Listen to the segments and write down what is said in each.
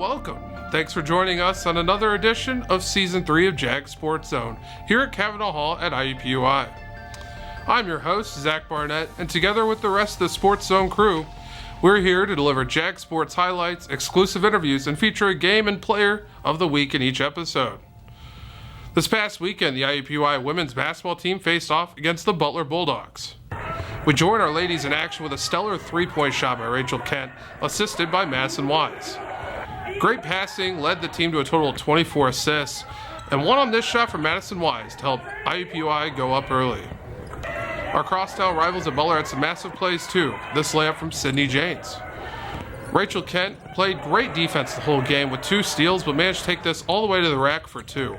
welcome. Thanks for joining us on another edition of Season 3 of Jag Sports Zone here at Cavanaugh Hall at IUPUI. I'm your host, Zach Barnett, and together with the rest of the Sports Zone crew, we're here to deliver Jag Sports highlights, exclusive interviews, and feature a game and player of the week in each episode. This past weekend, the IUPUI women's basketball team faced off against the Butler Bulldogs. We join our ladies in action with a stellar three-point shot by Rachel Kent, assisted by Madison Wise. Great passing led the team to a total of 24 assists, and one on this shot from Madison Wise to help IUPUI go up early. Our crosstown rivals at Butler had some massive plays too, this layup from Sydney Janes. Rachel Kent played great defense the whole game with 2 steals, but managed to take this all the way to the rack for 2.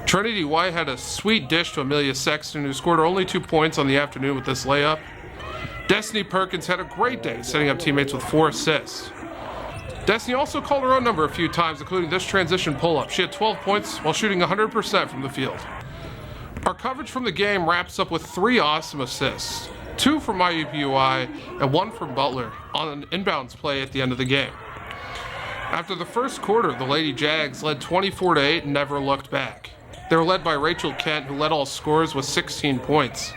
Trinity White had a sweet dish to Amelia Sexton, who scored her only 2 points on the afternoon with this layup. Destiny Perkins had a great day, setting up teammates with 4 assists. Destiny also called her own number a few times, including this transition pull-up. She had 12 points while shooting 100% from the field. Our coverage from the game wraps up with 3 awesome assists, 2 from IUPUI and 1 from Butler on an inbounds play at the end of the game. After the first quarter, the Lady Jags led 24-8 and never looked back. They were led by Rachel Kent, who led all scorers with 16 points.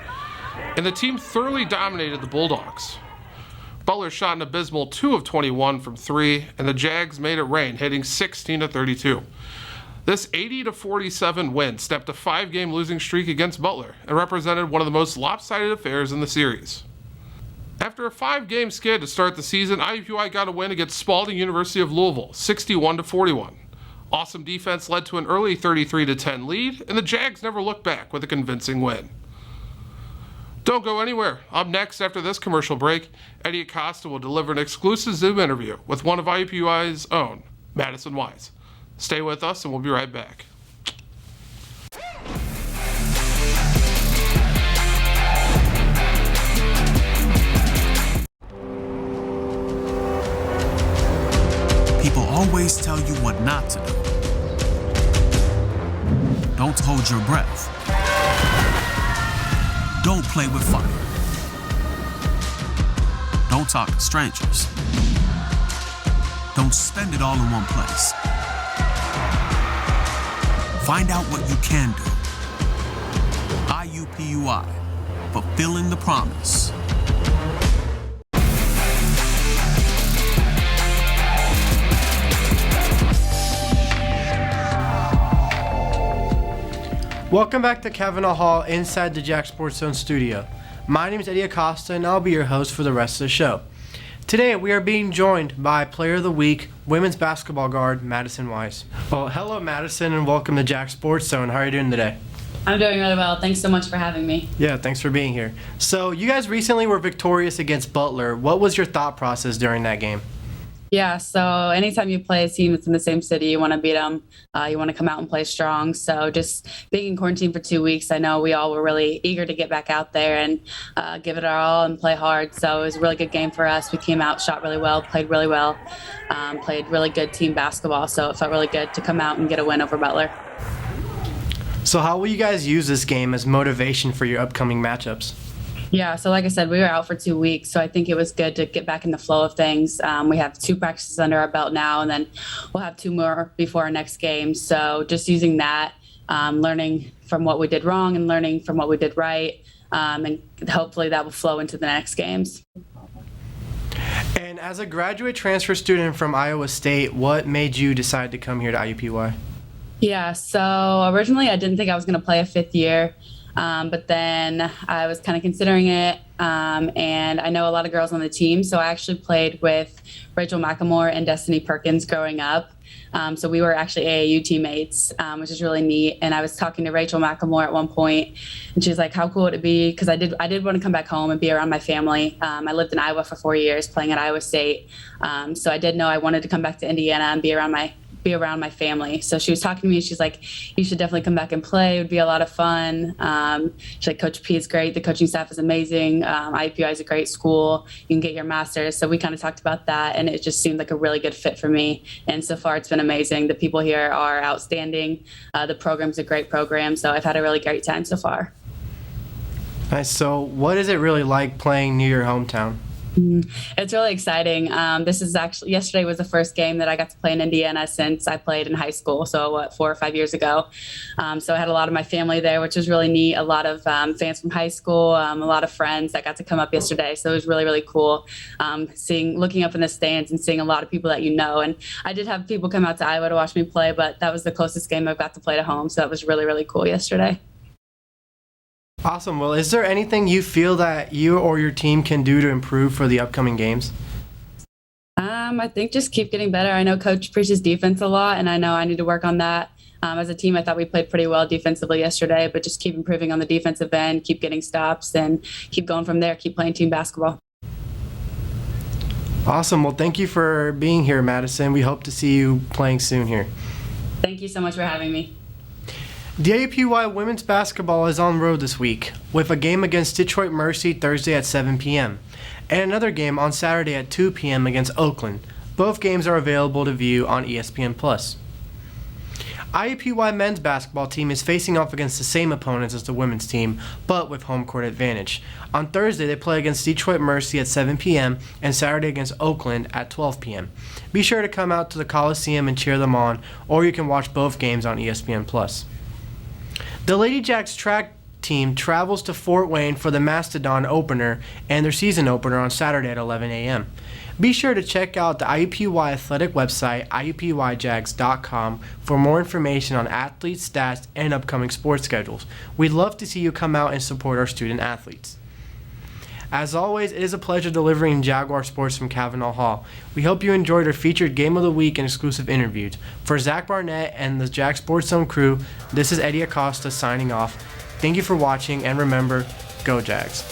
And the team thoroughly dominated the Bulldogs. Butler shot an abysmal 2 of 21 from 3, and the Jags made it rain, hitting 16-32. This 80-47 win snapped a 5-game losing streak against Butler and represented one of the most lopsided affairs in the series. After a 5-game skid to start the season, IUPUI got a win against Spaulding University of Louisville, 61-41. Awesome defense led to an early 33-10 lead, and the Jags never looked back with a convincing win. Don't go anywhere. Up next after this commercial break, Eddie Acosta will deliver an exclusive Zoom interview with one of IUPUI's own, Madison Wise. Stay with us and we'll be right back. People always tell you what not to do. Don't hold your breath. Don't play with fire. Don't talk to strangers. Don't spend it all in one place. Find out what you can do. IUPUI, fulfilling the promise. Welcome back to Cavanaugh Hall inside the Jag Sports Zone studio. My name is Eddie Acosta and I'll be your host for the rest of the show. Today we are being joined by Player of the Week, women's basketball guard, Madison Wise. Well, hello Madison and welcome to Jag Sports Zone. How are you doing today? I'm doing really well. Thanks so much for having me. Yeah, thanks for being here. So you guys recently were victorious against Butler. What was your thought process during that game? Yeah, so anytime you play a team that's in the same city, you want to beat them. You want to come out and play strong. So just being in quarantine for 2 weeks, I know we all were really eager to get back out there and give it our all and play hard. So it was a really good game for us. We came out, shot really well, played really well, played really good team basketball. So it felt really good to come out and get a win over Butler. So how will you guys use this game as motivation for your upcoming matchups? Yeah, so like I said, we were out for 2 weeks, so I think it was good to get back in the flow of things. We have 2 practices under our belt now, and then we'll have 2 more before our next game. So just using that, learning from what we did wrong and learning from what we did right, and hopefully that will flow into the next games. And as a graduate transfer student from Iowa State, what made you decide to come here to IUPUI? Yeah, so originally I didn't think I was going to play a 5th year. But then I was kind of considering it, and I know a lot of girls on the team, so I actually played with Rachel McLemore and Destiny Perkins growing up. So we were actually AAU teammates, which is really neat. And I was talking to Rachel McLemore at one point, and she was like, how cool would it be? Because I did want to come back home and be around my family. I lived in Iowa for 4 years playing at Iowa State. So I did know I wanted to come back to Indiana and be around my family. So she was talking to me. She's like, you should definitely come back and play. It would be a lot of fun. She's like, Coach P is great. The coaching staff is amazing. IUPUI is a great school. You can get your master's. So we kind of talked about that, and it just seemed like a really good fit for me. And so far, it's been amazing. The people here are outstanding. The program's a great program. So I've had a really great time so far. Nice. So what is it really like playing near your hometown? It's really exciting. This is actually yesterday was the first game that I got to play in Indiana since I played in high school. So 4 or 5 years ago. So I had a lot of my family there, which was really neat. A lot of fans from high school, a lot of friends that got to come up yesterday. So it was really, really cool. Looking up in the stands and seeing a lot of people that you know. And I did have people come out to Iowa to watch me play, but that was the closest game I've got to play to home. So that was really, really cool yesterday. Awesome. Well, is there anything you feel that you or your team can do to improve for the upcoming games? I think just keep getting better. I know Coach preaches defense a lot, and I know I need to work on that. As a team, I thought we played pretty well defensively yesterday, but just keep improving on the defensive end, keep getting stops, and keep going from there, keep playing team basketball. Awesome. Well, thank you for being here, Madison. We hope to see you playing soon here. Thank you so much for having me. The APUY women's basketball is on the road this week, with a game against Detroit Mercy Thursday at 7 p.m. and another game on Saturday at 2 p.m. against Oakland. Both games are available to view on ESPN+. IUPUI men's basketball team is facing off against the same opponents as the women's team, but with home court advantage. On Thursday, they play against Detroit Mercy at 7 p.m. and Saturday against Oakland at 12 p.m. Be sure to come out to the Coliseum and cheer them on, or you can watch both games on ESPN+. The Lady Jacks track team travels to Fort Wayne for the Mastodon opener and their season opener on Saturday at 11 a.m. Be sure to check out the IUPUI athletic website, iupuyjags.com, for more information on athletes, stats, and upcoming sports schedules. We'd love to see you come out and support our student athletes. As always, it is a pleasure delivering Jaguar Sports from Cavanaugh Hall. We hope you enjoyed our featured Game of the Week and exclusive interviews. For Zach Barnett and the Jag Sports Zone crew, this is Eddie Acosta signing off. Thank you for watching, and remember, go Jags.